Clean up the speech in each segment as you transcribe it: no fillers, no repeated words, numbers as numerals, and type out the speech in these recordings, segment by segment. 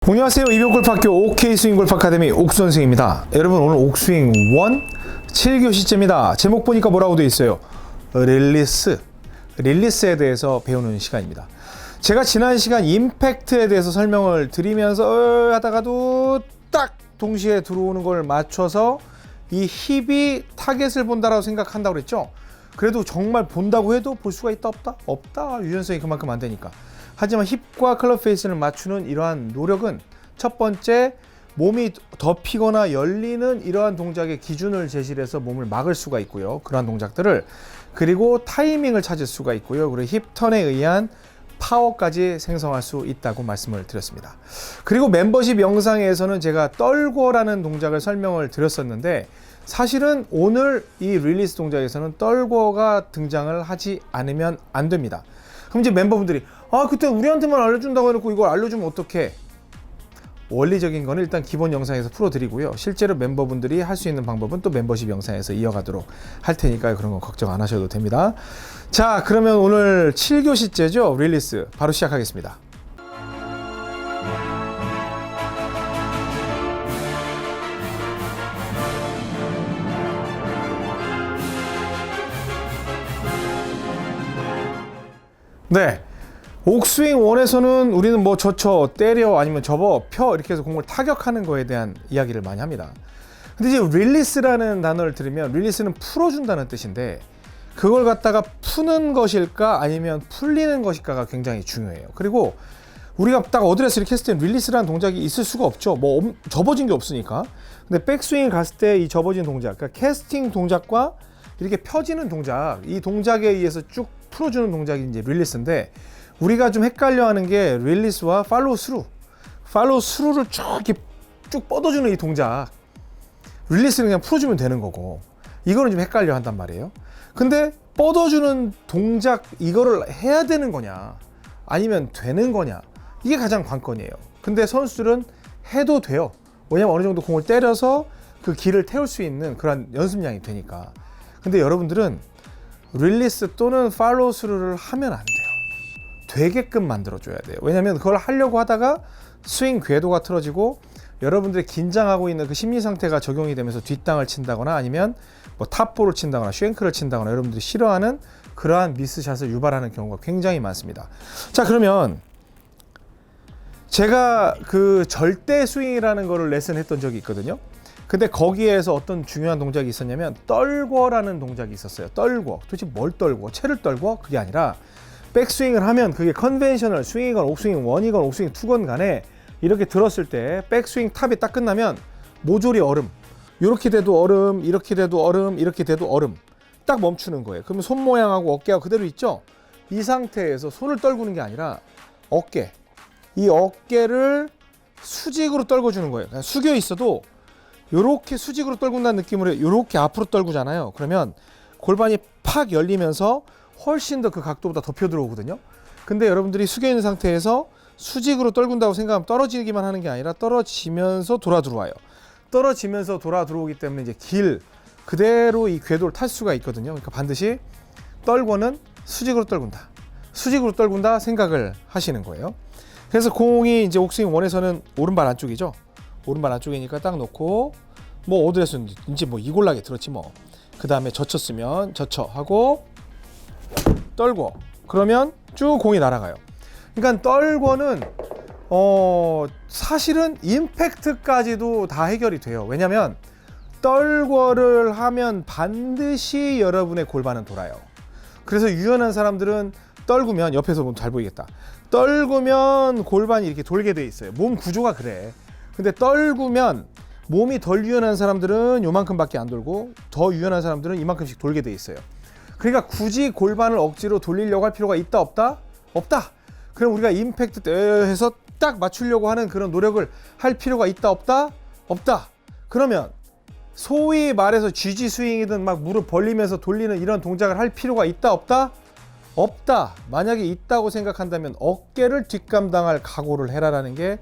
안녕하세요. 이병골프학교 OK스윙골프 아카데미 옥선생입니다. 여러분, 오늘 옥스윙 1 7교시째입니다. 제목 보니까 뭐라고 되어 있어요? 릴리스에 대해서 배우는 시간입니다. 제가 지난 시간 임팩트에 대해서 설명을 드리면서 하다가도 딱 동시에 들어오는 걸 맞춰서 이 힙이 타겟을 본다라고 생각한다고 그랬죠. 그래도 정말 본다고 해도 볼 수가 있다 없다? 없다. 유연성이 그만큼 안 되니까. 하지만 힙과 클럽 페이스를 맞추는 이러한 노력은 첫 번째, 몸이 덮이거나 열리는 이러한 동작의 기준을 제시를 해서 몸을 막을 수가 있고요. 그러한 동작들을. 그리고 타이밍을 찾을 수가 있고요. 그리고 힙 턴에 의한 파워까지 생성할 수 있다고 말씀을 드렸습니다. 그리고 멤버십 영상에서는 제가 떨궈라는 동작을 설명을 드렸었는데, 사실은 오늘 이 릴리스 동작에서는 떨궈가 등장을 하지 않으면 안 됩니다. 그럼 이제 멤버분들이 그때 우리한테만 알려준다고 해놓고 이걸 알려주면 어떡해? 원리적인 거는 일단 기본 영상에서 풀어드리고요. 실제로 멤버분들이 할 수 있는 방법은 또 멤버십 영상에서 이어가도록 할 테니까 그런 거 걱정 안 하셔도 됩니다. 자, 그러면 오늘 7교시째죠. 릴리스 바로 시작하겠습니다. 네. 옥스윙 1에서는 우리는 뭐 젖혀, 때려, 아니면 접어, 펴 이렇게 해서 공을 타격하는 거에 대한 이야기를 많이 합니다. 근데 이제 릴리스라는 단어를 들으면 릴리스는 풀어준다는 뜻인데, 그걸 갖다가 푸는 것일까 아니면 풀리는 것일까가 굉장히 중요해요. 그리고 우리가 딱 어드레스를 했을 때 릴리스라는 동작이 있을 수가 없죠. 뭐 접어진 게 없으니까. 근데 백스윙을 갔을 때 이 접어진 동작, 그러니까 캐스팅 동작과 이렇게 펴지는 동작, 이 동작에 의해서 쭉 풀어주는 동작이 이제 릴리스인데, 우리가 좀 헷갈려하는 게 릴리스와 팔로우 스루를 쭉 이렇게 쭉 뻗어주는 이 동작, 릴리스는 그냥 풀어주면 되는 거고, 이거는 좀 헷갈려 한단 말이에요. 근데 뻗어주는 동작, 이거를 해야 되는 거냐 아니면 되는 거냐, 이게 가장 관건이에요. 근데 선수들은 해도 돼요. 왜냐면 어느 정도 공을 때려서 그 길을 태울 수 있는 그런 연습량이 되니까. 근데 여러분들은 릴리스 또는 팔로우 스루를 하면 안 돼요. 되게끔 만들어줘야 돼요. 왜냐면 그걸 하려고 하다가 스윙 궤도가 틀어지고 여러분들이 긴장하고 있는 그 심리 상태가 적용이 되면서 뒷땅을 친다거나 아니면 뭐 탑볼을 친다거나 쉔크를 친다거나 여러분들이 싫어하는 그러한 미스샷을 유발하는 경우가 굉장히 많습니다. 자, 그러면 제가 그 절대 스윙이라는 거를 레슨했던 적이 있거든요. 근데 거기에서 어떤 중요한 동작이 있었냐면 떨궈라는 동작이 있었어요. 떨궈. 도대체 뭘 떨궈? 채를 떨궈? 그게 아니라 백스윙을 하면 그게 컨벤셔널 스윙이건 옥스윙 1이건 옥스윙 2건 간에 이렇게 들었을 때 백스윙 탑이 딱 끝나면 모조리 얼음, 이렇게 돼도 얼음, 이렇게 돼도 얼음, 이렇게 돼도 얼음, 딱 멈추는 거예요. 그러면 손 모양하고 어깨가 그대로 있죠? 이 상태에서 손을 떨구는 게 아니라 어깨, 이 어깨를 수직으로 떨궈주는 거예요. 그냥 숙여 있어도 이렇게 수직으로 떨군다는 느낌으로 이렇게 앞으로 떨구잖아요. 그러면 골반이 팍 열리면서 훨씬 더 그 각도보다 더 펴 들어오거든요. 근데 여러분들이 숙여 있는 상태에서 수직으로 떨군다고 생각하면 떨어지기만 하는 게 아니라 떨어지면서 돌아 들어와요. 떨어지면서 돌아 들어오기 때문에 이제 길 그대로 이 궤도를 탈 수가 있거든요. 그러니까 반드시 떨궈는 수직으로 떨군다, 수직으로 떨군다 생각을 하시는 거예요. 그래서 공이 이제 옥스윙 1에서는 오른발 안쪽이죠. 오른발 안쪽이니까 딱 놓고 뭐 어드레스는 이제 뭐 이골라게 들었지 뭐. 그 다음에 젖혔으면 젖혀 하고 떨궈. 그러면 쭉 공이 날아가요. 그러니까 떨궈는 사실은 임팩트까지도 다 해결이 돼요. 왜냐면 떨궈를 하면 반드시 여러분의 골반은 돌아요. 그래서 유연한 사람들은 떨구면, 옆에서 보면 잘 보이겠다, 떨구면 골반이 이렇게 돌게 돼 있어요. 몸 구조가 그래. 근데 떨구면 몸이 덜 유연한 사람들은 요만큼밖에 안 돌고 더 유연한 사람들은 이만큼씩 돌게 돼 있어요. 그러니까 굳이 골반을 억지로 돌리려고 할 필요가 있다 없다? 없다. 그럼 우리가 임팩트 때 해서 딱 맞추려고 하는 그런 노력을 할 필요가 있다 없다? 없다. 그러면 소위 말해서 GG 스윙이든 막 무릎 벌리면서 돌리는 이런 동작을 할 필요가 있다 없다? 없다. 만약에 있다고 생각한다면 어깨를 뒷감당할 각오를 해라라는 게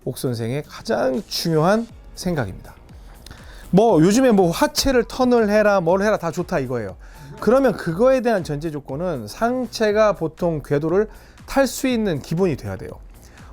옥 선생의 가장 중요한 생각입니다. 뭐 요즘에 뭐 하체를 턴을 해라 뭘 해라 다 좋다 이거예요. 그러면 그거에 대한 전제 조건은 상체가 보통 궤도를 탈 수 있는 기본이 돼야 돼요.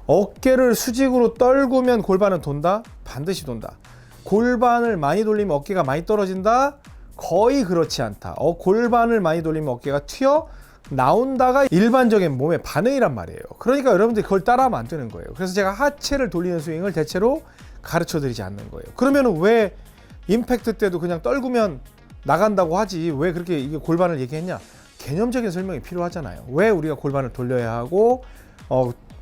어깨를 수직으로 떨구면 골반은 돈다? 반드시 돈다. 골반을 많이 돌리면 어깨가 많이 떨어진다? 거의 그렇지 않다. 골반을 많이 돌리면 어깨가 튀어 나온다가 일반적인 몸의 반응이란 말이에요. 그러니까 여러분들이 그걸 따라하면 안 되는 거예요. 그래서 제가 하체를 돌리는 스윙을 대체로 가르쳐 드리지 않는 거예요. 그러면 왜 임팩트 때도 그냥 떨구면 나간다고 하지 왜 그렇게 이게 골반을 얘기했냐? 개념적인 설명이 필요하잖아요. 왜 우리가 골반을 돌려야 하고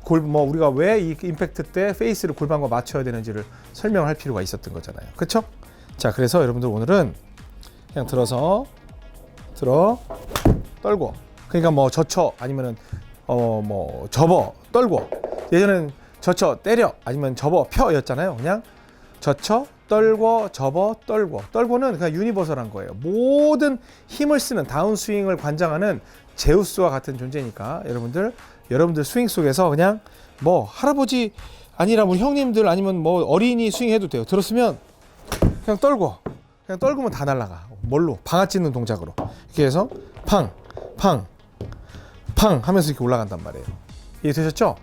우리가 왜 이 임팩트 때 페이스를 골반과 맞춰야 되는지를 설명할 필요가 있었던 거잖아요. 그렇죠? 자, 그래서 여러분들 오늘은 그냥 떨고, 그러니까 뭐 젖혀 아니면은 접어 떨고, 예전엔 젖혀 때려 아니면 접어 펴였잖아요. 그냥 젖혀 떨고 접어 떨고. 떨고는 그냥 유니버설한 거예요. 모든 힘을 쓰는 다운스윙을 관장하는 제우스와 같은 존재니까 여러분들 스윙 속에서 그냥 뭐 할아버지 아니라 우리 형님들 아니면 뭐 어린이 스윙 해도 돼요. 들었으면 그냥 떨구면 다 날아가. 뭘로? 방아 찧는 동작으로. 이렇게 해서 팡 하면서 이렇게 올라간단 말이에요. 이해되셨죠?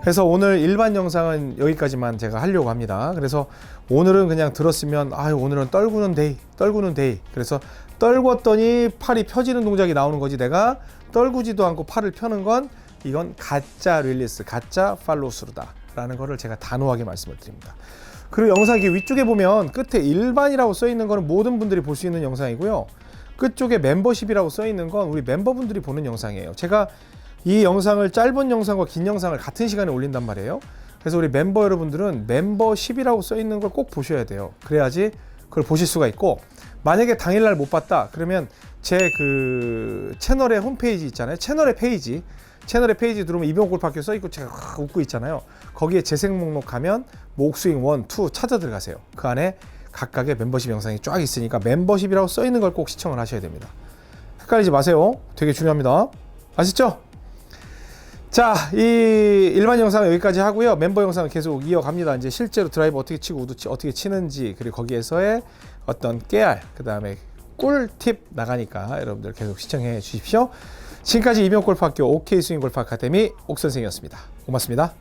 그래서 오늘 일반 영상은 여기까지만 제가 하려고 합니다. 그래서 오늘은 그냥 들었으면 오늘은 떨구는 데이. 그래서 떨궜더니 팔이 펴지는 동작이 나오는 거지, 내가 떨구지도 않고 팔을 펴는 건 이건 가짜 릴리스, 가짜 팔로우스루다 라는 거를 제가 단호하게 말씀을 드립니다. 그리고 영상 위쪽에 보면 끝에 일반이라고 써 있는 거는 모든 분들이 볼 수 있는 영상이고요. 끝쪽에 멤버십이라고 써 있는 건 우리 멤버분들이 보는 영상이에요. 제가 이 영상을 짧은 영상과 긴 영상을 같은 시간에 올린단 말이에요. 그래서 우리 멤버 여러분들은 멤버십이라고 써 있는 걸 꼭 보셔야 돼요. 그래야지 그걸 보실 수가 있고, 만약에 당일날 못 봤다 그러면 제 그 채널의 홈페이지 있잖아요. 채널의 페이지 들어오면 이병골프학교 써 있고 제가 웃고 있잖아요. 거기에 재생 목록 가면 옥스윙 1, 2 찾아 들어가세요. 그 안에 각각의 멤버십 영상이 쫙 있으니까 멤버십이라고 써 있는 걸 꼭 시청을 하셔야 됩니다. 헷갈리지 마세요. 되게 중요합니다. 아시죠? 자, 이 일반 영상은 여기까지 하고요. 멤버 영상은 계속 이어갑니다. 이제 실제로 드라이버 어떻게 치고 우드 어떻게 치는지, 그리고 거기에서의 어떤 깨알, 그 다음에 꿀팁 나가니까 여러분들 계속 시청해 주십시오. 지금까지 이병골프학교 OK스윙골프 아카데미 옥선생이었습니다. 고맙습니다.